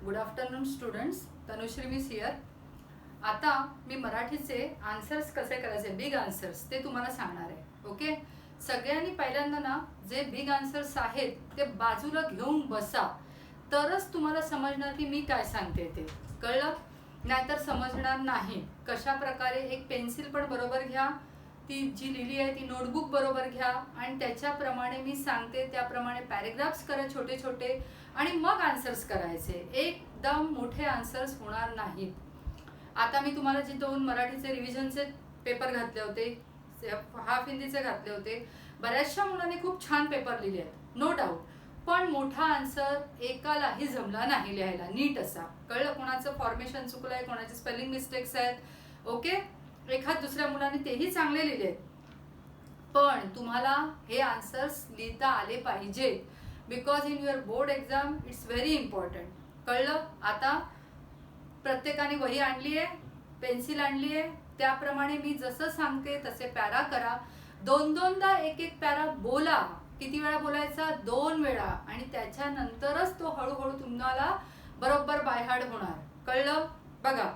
Good afternoon students, Tanushree miss here. आता मी मराठीचे answers कसे करायचे, बिग आन्सर्स, ते तुम्हाला सांगणार आहे। ओके, सगळ्यांनी पहिल्यांदा ना जे बिग आन्सर्स आहेत ते बाजूला घेऊन बसा, तरच तुम्हाला समजणार की मी काय सांगते ते। कळलं? नाहीतर समजणार नाही। कशा प्रकारे एक पेन्सिल पण बरोबर घ्या, ती जी लिहिली आहे ती नोटबुक बरोबर घ्या आणि त्याच्याप्रमाणे मी सांगते त्याप्रमाणे पॅरेग्राफ्स करा छोटे छोटे आणि मग आन्सर्स करायचे। एकदम मोठे आन्सर्स होणार नाहीत। आता मी तुम्हाला जे 2 मराठीचे रिव्हिजनचे पेपर घातले होते, हाफ हिंदीचे घातले होते, बऱ्याचशा मुलांनी खूप छान पेपर लिहिले आहेत, नो डाऊट। पण मोठा आन्सर एकालाही जमला नाही लिहायला नीट असा। कळलं? कोणाचं फॉर्मेशन चुकलं आहे, कोणाचे स्पेलिंग मिस्टेक्स आहेत। ओके, एखाद दुसऱ्या मुलांनी तेही चांगले लिहिले, पण तुम्हाला हे आन्सर्स लिहिता आले पाहिजे, because in your board exam it's very important. कळलं? आता प्रत्येकाने वही आणली आहे, पेन्सिल आणली आहे, त्याप्रमाणे मी जसं सांगते तसे पॅरा करा। 2-2दा एक पॅरा बोला। किती वेळा बोलायचा? 2 वेळा, आणि त्याच्यानंतरच तो हळूहळू तुम्हाला बरोबर बायहार्ड होणार। कळलं? बघा,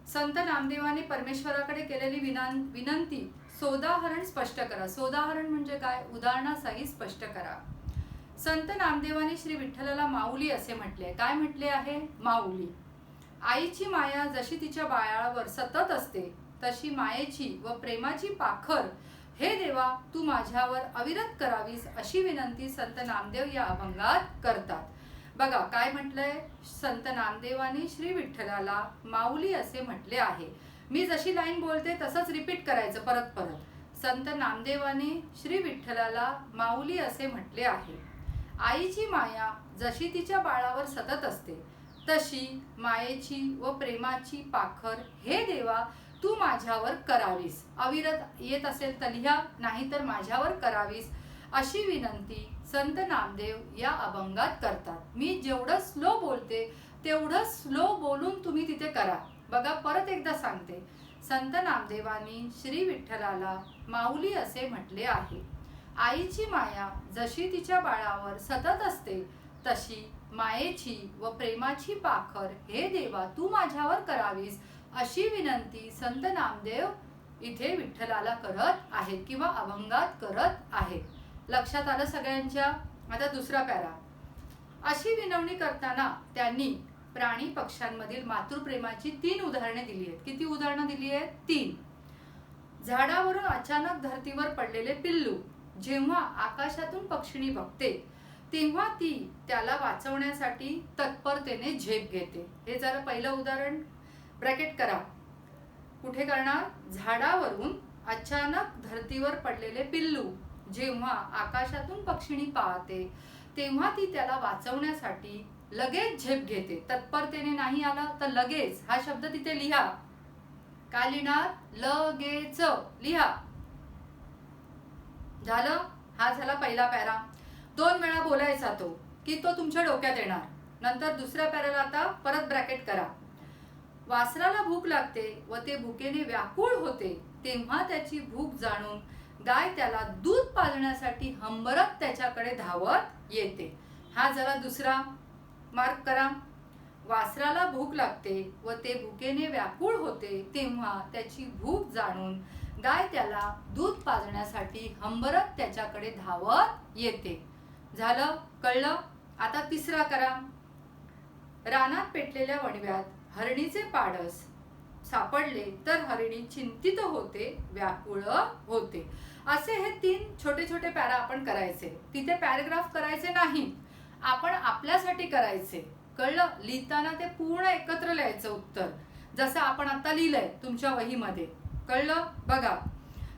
संत नामदेवाने परमेश्वराकडे केलेली विनंती सोदाहरण स्पष्ट करा। सोदाहरण म्हणजे काय? उदाहरणासहित स्पष्ट करा। संत नामदेवाने श्री विठ्ठलाला माऊली असे म्हटले। काय म्हटले आहे? माऊली। आईची माया जशी तिच्या बाळावर सतत असते, तशी मायेची व प्रेमाची पाखर हे देवा तू माझ्यावर अविरत करावीस, अशी विनंती संत नामदेव या अभंगात करतात। बघा काय म्हटलंय, संत नामदेवाने श्री विठ्ठलाला माऊली असे म्हटले आहे। मी जशी लाईन बोलते तसंच रिपीट करायचं परत परत। संत नामदेवाने श्री विठ्ठलाला माऊली असे म्हटले आहे। आईची माया जशी तिच्या बाळावर सतत असते, तशी मायेची व प्रेमाची पाखर हे देवा तू माझ्यावर करावीस। अविरत येत असेल तर लिहा, नाहीतर माझ्यावर करावीस, अशी विनंती संत नामदेव या अभंगात करतात। मी जेवढं स्लो बोलते तेवढं स्लो बोलून तुम्ही तिथे करा। बघा परत एकदा सांगते, संत नामदेवानी श्री विठ्ठलाला माऊली असे म्हटले आहे। आईची माया जशी तिच्या बाळावर सतत असते, तशी मायेची व प्रेमाची पाखर हे देवा तू माझ्यावर करावीस, अशी विनंती संत नामदेव इथे विठ्ठलाला करत आहेत किंवा अभंगात करत आहेत। लक्षात आलं सगळ्यांच्या? आता दुसरा पॅरा। अशी विनवणी करताना त्यांनी प्राणी पक्ष्यांमधील मातृप्रेमाची 3 उदाहरणे दिली आहेत। किती उदाहरणं दिली आहेत? 3। झाडावरून अचानक धरतीवर पडलेले पिल्लू जेव्हा आकाशातून पक्षिणी बघते, तेव्हा ती त्याला वाचवण्यासाठी तत्परतेने झेप घेते। हे जरा पहिलं उदाहरण ब्रॅकेट करा। कुठे करणार? झाडावरून अचानक धरतीवर पडलेले पिल्लू जेव्हा आकाशातून पक्षिणी पाहते, तेव्हा ती त्याला वाचवण्यासाठी लगेच झेप घेते। तत्परतेने नाही आला तर लगेच हा शब्द तिथे लिहा। काय लिहिणार? लगेच लिहा। झालं? हा झाला पहिला पॅरा। 2 वेळा बोलायचा तो की तो तुमच्या डोक्यात येणार। नंतर दुसऱ्या पॅराला आता परत ब्रॅकेट करा। वासराला भूक लागते व ते भुकेने व्याकुळ होते, तेव्हा त्याची भूक जाणून गाय त्याला दूध पाजण्यासाठी हंबरत त्याच्याकडे धावत येते। हा जरा दुसरा मार्क करा। वासराला भूक लागते व ते भुकेने व्याकुळ होते, तेव्हा त्याची भूक जाणून गाय त्याला दूध पाजण्यासाठी हंबरत त्याच्याकडे धावत येते। झालं? कळलं? आता तिसरा करा। रानात पेटलेल्या वणव्यात हरणीचे पाडस सापडले तर हरिणी चिंतित होते, व्याकुळ होते। असे हे 3 छोटे छोटे पॅरा आपण करायचे। तिथे पॅराग्राफ करायचे नाही, आपण आपल्यासाठी करायचे। कळलं? लिहिताना ते पूर्ण एकत्र लिहायचं उत्तर, जसं आपण आता लिहिलंय तुमच्या वहीमध्ये। कळलं? बघा,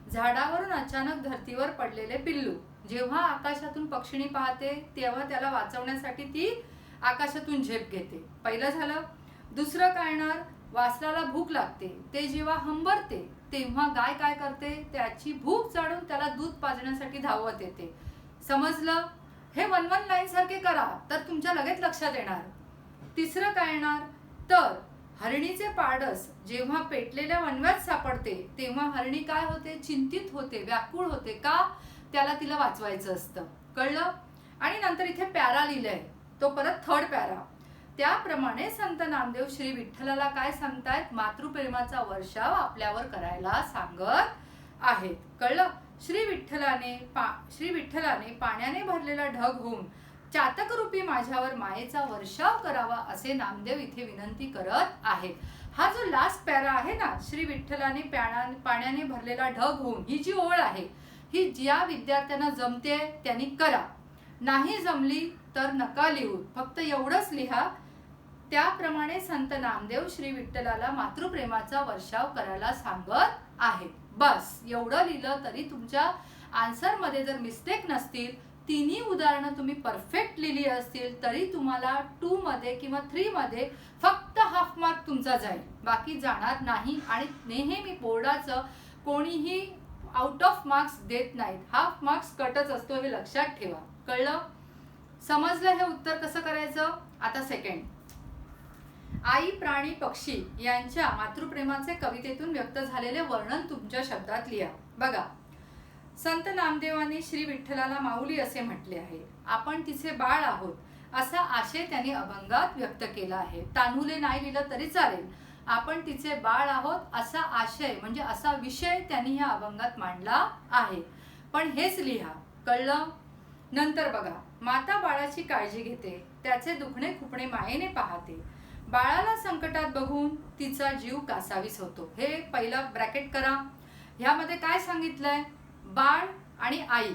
झाडावरून अचानक धरतीवर पडलेले पिल्लू जेव्हा आकाशातून पक्षिणी पाहते, तेव्हा त्याला वाचवण्यासाठी ती आकाशातून झेप घेते। पहिलं झालं। दुसरं काय येणार? वासराला भूक लागते, ते जेव्हा हंबरते तेव्हा गाय काय करते? त्याची भूक जाणून त्याला दूध पाजण्यासाठी धावत येते। समजलं? हे 1-1 लाईन सारखे करा तर तुमच्या लगेच लक्षात येणार। तिसरं काय येणार? तर हरणीचे पाडस जेव्हा पेटलेल्या वणव्यात सापडते, तेव्हा हरणी काय होते? चिंतित होते, व्याकुळ होते। का? त्याला तिला वाचवायचं असतं। कळलं? आणि नंतर इथे पॅरा लिहिलंय, तो परत 3rd पॅरा। त्याप्रमाणे संत नामदेव श्री विठ्ठलाला काय सांगतायत, मातृप्रेमाचा वर्षाव आपल्यावर करायला सांगत आहेत. कळलं? श्री विठ्ठलाने पाण्याने भरलेला ढग होऊन चातकरूपी माझ्यावर मायेचा वर्षाव करावा असे नामदेव इथे विनंती करत आहेत. हा जो लास्ट पॅरा आहे ना, श्री विठ्ठलाने पाण्याने भरलेला ढग होऊन, ही जी ओळ आहे, ही ज्या विद्यार्थ्यांना जमते त्यांनी करा, नाही जमली तर नका लिहू, फक्त एवढंच लिहा. त्याप्रमाणे संत नामदेव श्री विठ्ठलाला मातृप्रेमाचा वर्षाव करायला सांगत आहेत. बस एवढं लिहिलं तरी तुमच्या आन्सर मध्ये जर मिस्टेक नसतील, तिन्ही उदाहरणं तुम्ही परफेक्ट लिहिली असतील, तरी तुम्हाला 2 मध्ये किंवा 3 मध्ये फक्त हाफ मार्क तुमचा जाईल, बाकी जाणार नाही. आणि नेहमी बोर्डाचं कोणीही आउट ऑफ मार्क्स देत नाहीत, हाफ मार्क्स कटच असतो, हे लक्षात ठेवा. कळलं? समजलं हे उत्तर कसं करायचं? आता सेकंड, आई, प्राणी, पक्षी यांच्या मातृप्रेमाचे कवितेतून व्यक्त झालेले वर्णन तुमच्या शब्दात लिहा. बघा, संत नामदेवांनी श्री विठ्ठलाला माऊली असे म्हटले आहे. आपण तिचे बाळ आहोत असा आशय त्यांनी अभंगात व्यक्त केला आहे. तान्हुले नाही लिहिलं तरी चालेल. आपण तिचे बाळ आहोत असा आशय म्हणजे असा विषय त्यांनी ह्या अभंगात मांडला आहे, पण हेच लिहा. कळलं? नंतर बघा, माता बाळाची काळजी घेते, त्याचे दुखणे खुपणे मायेने पाहते, बाळाला संकटात बघून तिचा जीव कासावीस होतो. हे पहिलं ब्रॅकेट करा. ह्यामध्ये काय सांगितलंय? बाळ आणि आई.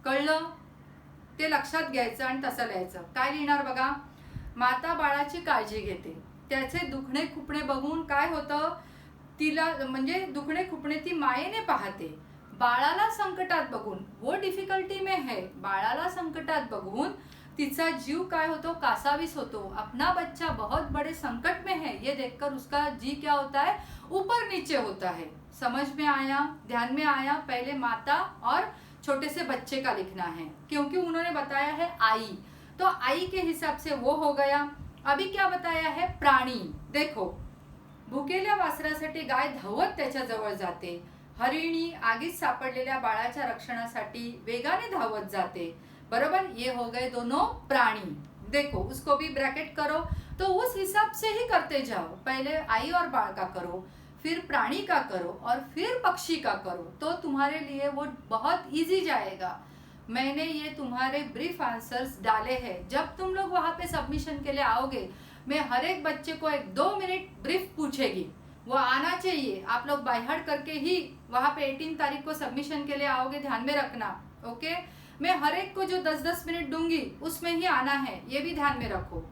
कळलं? ते लक्षात घ्यायचं आणि तसं लिहायचं. काय लिहिणार बघा, माता बाळाची काळजी घेते, त्याचे दुखणे खुपणे बघून काय होतं, तिला म्हणजे दुखणे खुपणे ती मायेने पाहते, बाळाला संकटात बघून, वो डिफिकल्टी में है, बाळाला संकटात बघून तिचा जीव काय होतो, कासावीस होतो. अपना बच्चा बहुत बड़े संकट में है, ये देखकर उसका जी क्या होता है, ऊपर नीचे होता है. समझ में आया? ध्यान में आया? पहले माता और छोटे से बच्चे का लिखना है, क्योंकि उन्होंने बताया है आई, तो आई के हिसाब से वो हो गया. अभी क्या बताया है? प्राणी. देखो, भुकेल्या वासरासाठी गाय धावत त्याच्या जवळ जाते, हरिणी आगीत सापडलेल्या बाळाच्या रक्षणासाठी वेगाने धावत जाते. बराबर, ये हो गए दोनों प्राणी. देखो, उसको भी ब्रैकेट करो, तो उस हिसाब से ही करते जाओ. पहले आई और बाळ का करो, फिर प्राणी का करो और फिर पक्षी का करो, तो तुम्हारे लिए वो बहुत इजी जाएगा. मैंने ये तुम्हारे ब्रीफ आंसर्स डाले हैं. जब तुम लोग वहाँ पे सबमिशन के लिए आओगे, मैं हर एक बच्चे को 1-2 मिनट ब्रीफ पूछेगी, वो आना चाहिए. आप लोग बाय हार्ट करके ही वहाँ पे 18 तारीख को सबमिशन के लिए आओगे, ध्यान में रखना. ओके, मैं हर एक को जो 10-10 मिनट दूंगी उसमें ही आना है, ये भी ध्यान में रखो.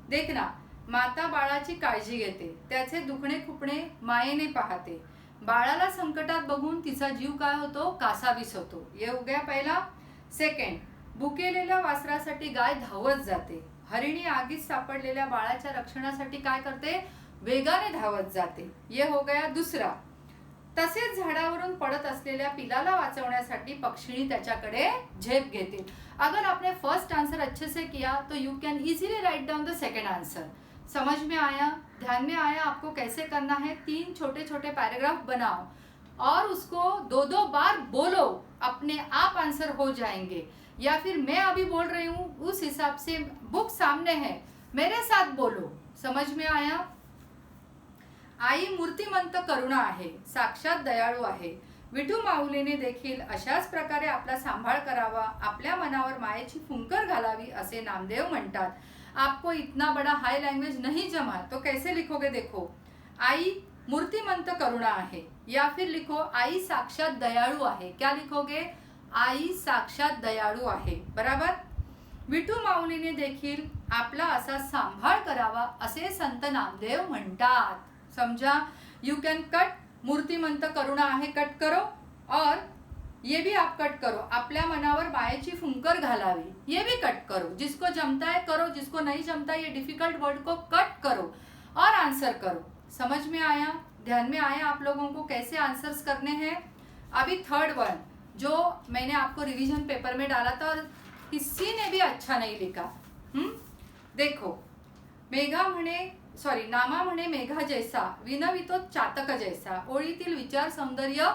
देखना, माता बाळाची काळजी घेते, त्याचे दुखणे खुपणे मायेने पाहते, बाळाला संकटात बघून तिचा जीव काय होतो, कासावीस होतो. ये हो गया पहला. सेकंड, भुकेलेल्या वासरासाठी गाय धावत जाते, हरिणी आगीत सापडलेल्या बाळाच्या रक्षणासाठी काय करते, वेगाने धावत जाते. ये हो गया दूसरा. तसेच झाडावरून पडत असलेल्या पिलाला वाचवण्यासाठी पक्षिणी त्याच्याकडे झेप घेते. अगर आपने फर्स्ट आंसर अच्छे से किया तो you can easily write down the second answer. समझ में आया? ध्यान में आया आपको कैसे करना है? 3 छोटे छोटे पैराग्राफ बनाओ और उसको 2-2 बार बोलो, अपने आप आंसर हो जाएंगे. या फिर मैं अभी बोल रही हूँ उस हिसाब से बुक सामने है, मेरे साथ बोलो. समझ में आया? आई मूर्तिमंत करुणा आहे, साक्षात दयाळू आहे. विठू माऊलीने देखील अशाच प्रकारे आपला सांभाळ करावा, आपल्या मनावर मायेची फुंकर घालावी असे नामदेव म्हणतात. आपको इतना बड़ा हाई लैंग्वेज नहीं जमा तो कैसे लिखोगे? देखो, आई मूर्तिमंत करुणा आहे, या फिर लिखो आई साक्षात दयाळू आहे. क्या लिखोगे? आई साक्षात दयाळू आहे. बराबर. विठू माऊलीने देखील आपला असा सांभाळ करावा असे संत नामदेव म्हणतात. समझा? You can cut. मूर्तिमंत करुणा आहे, कट करो. और ये भी आप कट करो, आपल्या मनावर मायेची फुंकर घालावी, ये भी कट करो. जिसको जमता है करो, जिसको नहीं जमता ये डिफिकल्ट वर्ड को कट करो और आंसर करो. समझ में आया? ध्यान में आया आप लोगों को कैसे आंसर्स करने हैं? अभी थर्ड वन जो मैंने आपको रिवीजन पेपर में डाला था और किसी ने भी अच्छा नहीं लिखा. देखो, मेघा म्हणे नामा म्हणे मेघा जैसा, विनवितो चातक जैसा. ओळीतील विचार सौंदर्य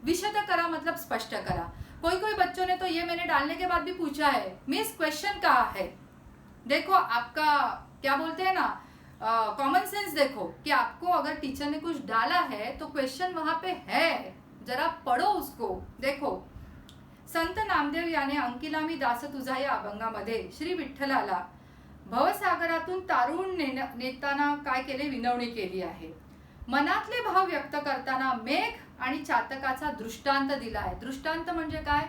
विशद करा, मतलब स्पष्ट करा. कोई बच्चों ने तो ये मैंने डालने के बाद भी पूछा है, मिस क्वेश्चन कहाँ है? देखो, आपका क्या बोलते हैं ना, कॉमन सेंस देखो कि आपको अगर टीचर ने कुछ डाला है तो क्वेश्चन वहां पे है, जरा पढ़ो उसको। देखो, संत नामदेव याने अंकिलामी दास तुझा या अभंगामध्ये श्री विठ्ठलाला भवसागरातून तारून नेताना काय केले, विनवणी केली आहे। मनातले भाव व्यक्त करताना मेघ आणि चातकाचा दृष्टांत दिला आहे। दृष्टांत म्हणजे काय,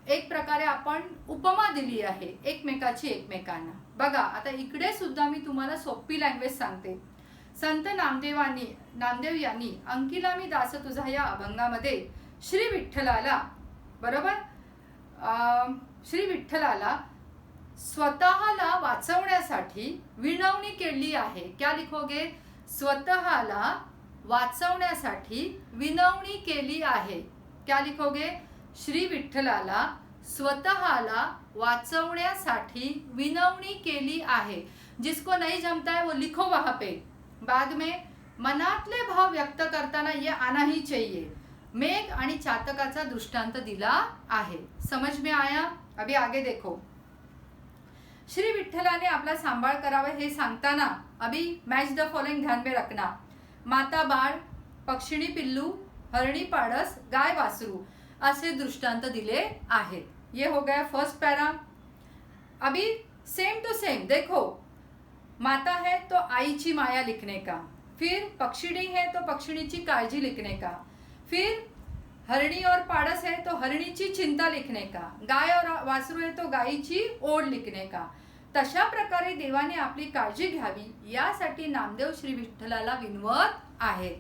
एक प्रकारे आपण उपमा दिली आहे एकमेकाची एकमेकांना। बघा आता इकडे सुद्धा मी तुम्हाला सोपी लँग्वेज सांगते। संत नामदेव यांनी अंकिलामी दास तुझा या अभंगामध्ये श्री विठ्ठलाला, बरोबर, श्री विठ्ठलाला स्वतःला वाचवण्यासाठी विनवणी केली आहे। क्या लिखोगे, स्वतःला वाचवण्यासाठी विनवणी केली आहे। क्या लिखोगे, श्री विठ्ठलाला स्वतःला वाचवण्यासाठी विनवणी केली आहे। जिसको नहीं जमता है वो लिखो वहां पे बाद में। मनातले भाव व्यक्त करताना ये आना ही चाहिए। मेघ आणि चातकाचा दृष्टांत दिला आहे। समझ में आया? अभी आगे देखो। श्री विठ्ठलाने आपला सांभाळ करावा हे सांगताना अभी मैच द फॉलोइंग ध्यान में रखना। माता बाळ, पक्षिणी पिल्लू, हरणी पाडस, गाय वासरू असे दृष्टांत दिले आहेत। ये हो गया फर्स्ट पैरा। अभी सेम टू सेम देखो, माता है तो आई की माया लिखने का, फिर पक्षिणी है तो पक्षिणी की काळजी लिखने का, फिर हरणी और पाडस है तो हरणी की चिंता लिखने का, गाय और वासरू है तो गायीची ओढ लिखने का। तशा प्रकारे देवाने आपली काळजी घ्यावी यासाठी नामदेव श्री विठ्ठलाला विनवत आहे।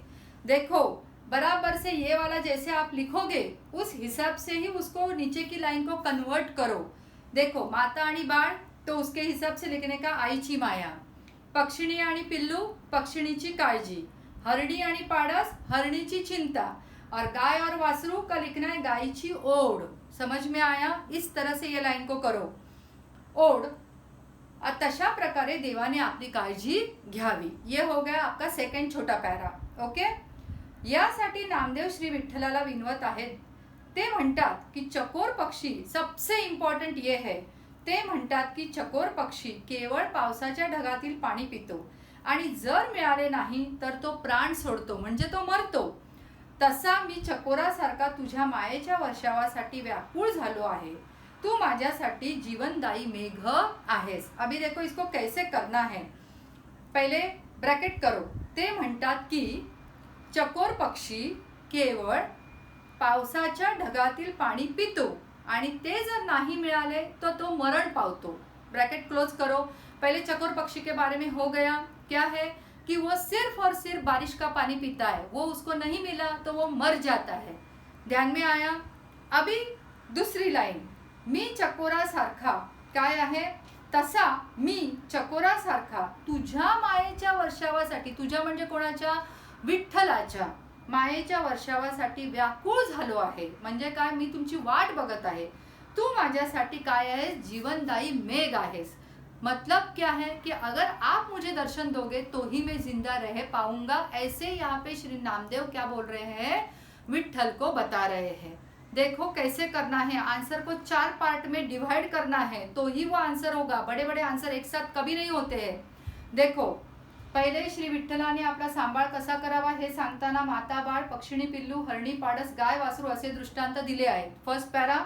देखो बराबर से ये वाला जैसे आप लिखोगे उस हिसाब से ही उसको नीचे की लाइन को कन्वर्ट करो। देखो माता आणि बाळ तो उसके हिसाब से लिखने का आईची माया, पक्षिणी आणि पिल्लू पक्षिणीची काळजी, हरणी आणि पाडस हरणीची चिंता, और गाय और वासरू का लिखना है गायीची ओढ। समझ में आया? इस तरह से ये लाइन को करो। ओढ, तशा प्रकारे देवाने आपली काळजी घ्यावी। ये हो गया आपका सेकंड छोटा पैरा। ओके, यासाठी नामदेव श्री विठ्ठलाला विनवत आहेत। ते म्हणतात की चकोर पक्षी, सबसे इम्पॉर्टंट ये है, ते म्हणतात की चकोर पक्षी केवळ पावसाच्या ढगातील पाणी पितो आणि जर मिळाले नाही तर तो प्राण सोडतो, म्हणजे तो मरतो। तसा मी चकोरासारखा तुझ्या मायेच्या वर्षावासाठी व्याकुळ झालो आहे। तू माझ्यासाठी जीवनदायी मेघ आहेस। अभी देखो इसको कैसे करना है, पहले ब्रैकेट करो। ते म्हणतात की चकोर पक्षी केवळ पावसाच्या ढगातील पाणी पितो आणि ते जर नहीं मिळाले तो तो मरण पावतो। ब्रैकेट क्लोज करो। पहले चकोर पक्षी के बारे में हो गया, क्या है कि वो सिर्फ और सिर्फ बारिश का पानी पीता है, वो उसको नहीं मिला तो वो मर जाता है। ध्यान में आया? अभी दूसरी लाइन, मी चकोरा सारखा, काय आहे, तसा मी चकोरा सारखा तुझ्या मायेच्या वर्षावासाठी, तुझ्या म्हणजे कोणाच्या, विठ्ठलाच्या मायेच्या वर्षावासाठी व्याकुळ झालो आहे। म्हणजे काय, मी तुमची वाट बघत आहे। तू माझ्यासाठी काय आहेस, जीवनदायी मेघ आहेस। मतलब क्या है कि अगर आप मुझे दर्शन दोगे तो ही मैं जिंदा रह पाऊंगा। ऐसे यहाँ पे श्री नामदेव क्या बोल रहे हैं, विठ्ठल को बता रहे हैं। देखो कैसे करना है, आंसर को 4 पार्ट में डिवाइड करना है तो ही वो आंसर होगा। बड़े बड़े आंसर एक साथ कभी नहीं होते हैं। देखो पहिले श्री विठ्ठलाने आपला सांभाळ कसा करावा हे सांगताना माता बाळ, पक्षिणी पिल्लू, हरणी पाडस, गाय वासरू असे दृष्टांत दिले आहेत। First para.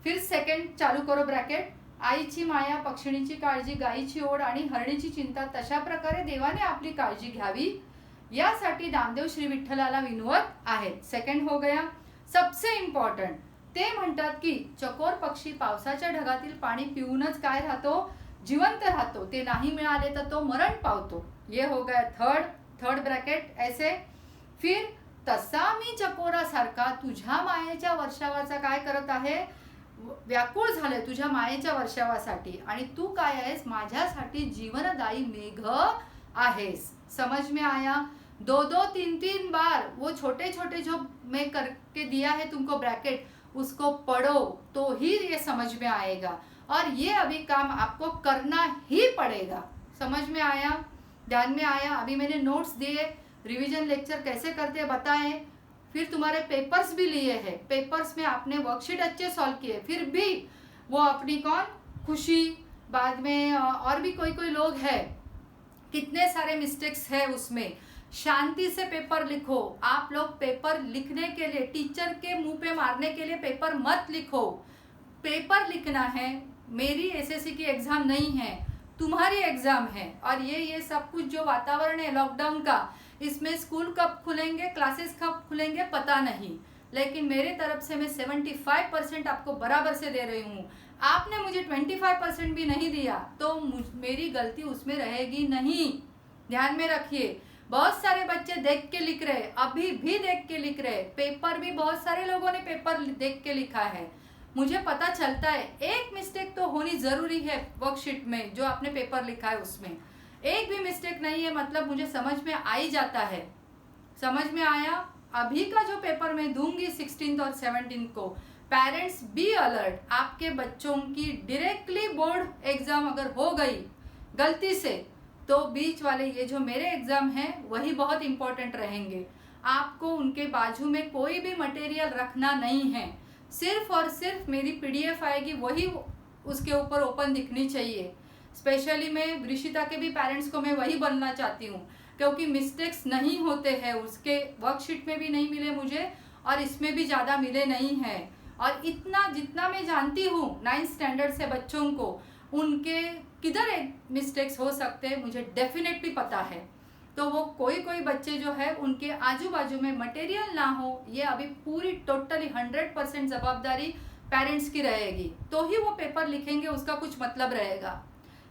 फिर सेकंड चालू करो ब्रॅकेट, आईची माया, पक्षिणीची काळजी, गायीची ओढ आणि हरणीची चिंता, तशा प्रकारे देवाने आपली काळजी घ्यावी यासाठी नामदेव श्री विठ्ठलाला विनवत आहेत। सेकंड हो गया। सबसे इम्पॉर्टंट, ते म्हणतात की चकोर पक्षी पावसाच्या ढगातील पाणी पिऊनच काय राहतो, जिवंत राहतो, ते नाही मिळाले तर तो मरण पावतो। ये हो गया थर्ड ब्रैकेट ऐसे। फिर तसा मी चकोरासारखा तुझ्या मायेच्या वर्षावाचा काय करत आहे, व्याकुळ झाले तुझ्या मायेच्या वर्षावासाठी आणि तू काय आहेस, माझ्यासाठी जीवनदायी मेघ आहेस। समझ में आया? 2-2 3-3 बार वो छोटे छोटे जो मैं करके दिया है तुमको ब्रैकेट, उसको पढ़ो तो ही ये समझ में आएगा और ये अभी काम आपको करना ही पड़ेगा। समझ में आया? ध्यान में आया? अभी मैंने नोट्स दिए, रिवीजन लेक्चर कैसे करते हैं बताएं, फिर तुम्हारे पेपर्स भी लिए हैं, पेपर्स में आपने वर्कशीट अच्छे सॉल्व किए, फिर भी वो अपनी कौन खुशी, बाद में और भी कोई लोग हैं कितने सारे मिस्टेक्स है उसमें। शांति से पेपर लिखो। आप लोग पेपर लिखने के लिए, टीचर के मुंह पे मारने के लिए पेपर मत लिखो। पेपर लिखना है। मेरी एसएससी की एग्जाम नहीं है, तुम्हारी एग्जाम है। और ये सब कुछ जो वातावरण है लॉकडाउन का, इसमें स्कूल कब खुलेंगे, क्लासेस कब खुलेंगे पता नहीं, लेकिन मेरे तरफ से मैं 75% आपको बराबर से दे रही हूँ। आपने मुझे 25% भी नहीं दिया तो मेरी गलती उसमें रहेगी नहीं। ध्यान में रखिए। बहुत सारे बच्चे देख के लिख रहे, अभी भी देख के लिख रहे। पेपर भी बहुत सारे लोगों ने पेपर देख के लिखा है। मुझे पता चलता है एक मिस्टेक तो होनी जरूरी है वर्कशीट में, जो आपने पेपर लिखा है उसमें एक भी मिस्टेक नहीं है, मतलब मुझे समझ में आ ही जाता है। समझ में आया। अभी का जो पेपर मैं दूंगी 16 और 17 को, पेरेंट्स बी अलर्ट। आपके बच्चों की डायरेक्टली बोर्ड एग्जाम अगर हो गई गलती से, तो बीच वाले ये जो मेरे एग्जाम हैं वही बहुत इंपॉर्टेंट रहेंगे। आपको उनके बाजू में कोई भी मटेरियल रखना नहीं है, सिर्फ और सिर्फ मेरी पीडीएफ आएगी, वही उसके ऊपर ओपन दिखनी चाहिए। स्पेशली मैं ऋषिता के भी पेरेंट्स को मैं वही बनना चाहती हूँ, क्योंकि मिस्टेक्स नहीं होते हैं। उसके वर्कशीट में भी नहीं मिले मुझे और इसमें भी ज़्यादा मिले नहीं हैं। और इतना जितना मैं जानती हूँ 9th स्टैंडर्ड से बच्चों को, उनके किधर एक मिस्टेक्स हो सकते हैं मुझे डेफिनेटली पता है। तो वो कोई बच्चे जो है उनके आजू बाजू में मटेरियल ना हो, ये अभी पूरी टोटली 100% जवाबदारी पेरेंट्स की रहेगी, तो ही वो पेपर लिखेंगे, उसका कुछ मतलब रहेगा।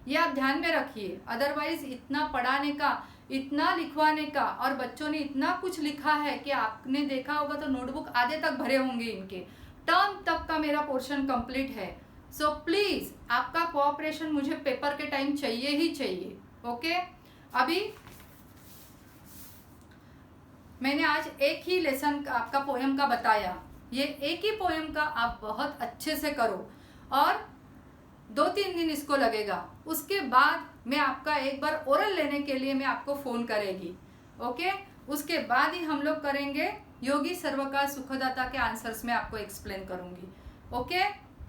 ये आप ध्यान में रखिए। अदरवाइज इतना पढ़ाने का, इतना लिखवाने का, और बच्चों ने इतना कुछ लिखा है कि आपने देखा होगा तो नोटबुक आधे तक भरे होंगे इनके। टर्म तक का मेरा पोर्शन कंप्लीट है। सो प्लीज आपका कोऑपरेशन मुझे पेपर के टाइम चाहिए ही चाहिए। ओके। अभी मैंने आज एक ही लेसन आपका पोएम का बताया, ये एक ही पोएम का आप बहुत अच्छे से करो और 2-3 दिन इसको लगेगा। उसके बाद मैं आपका एक बार ओरल लेने के लिए मैं आपको फोन करेगी। ओके। उसके बाद ही हम लोग करेंगे योगी सर्वकाल सुखदाता के आंसर्स में आपको एक्सप्लेन करूंगी। Okay,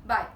bye.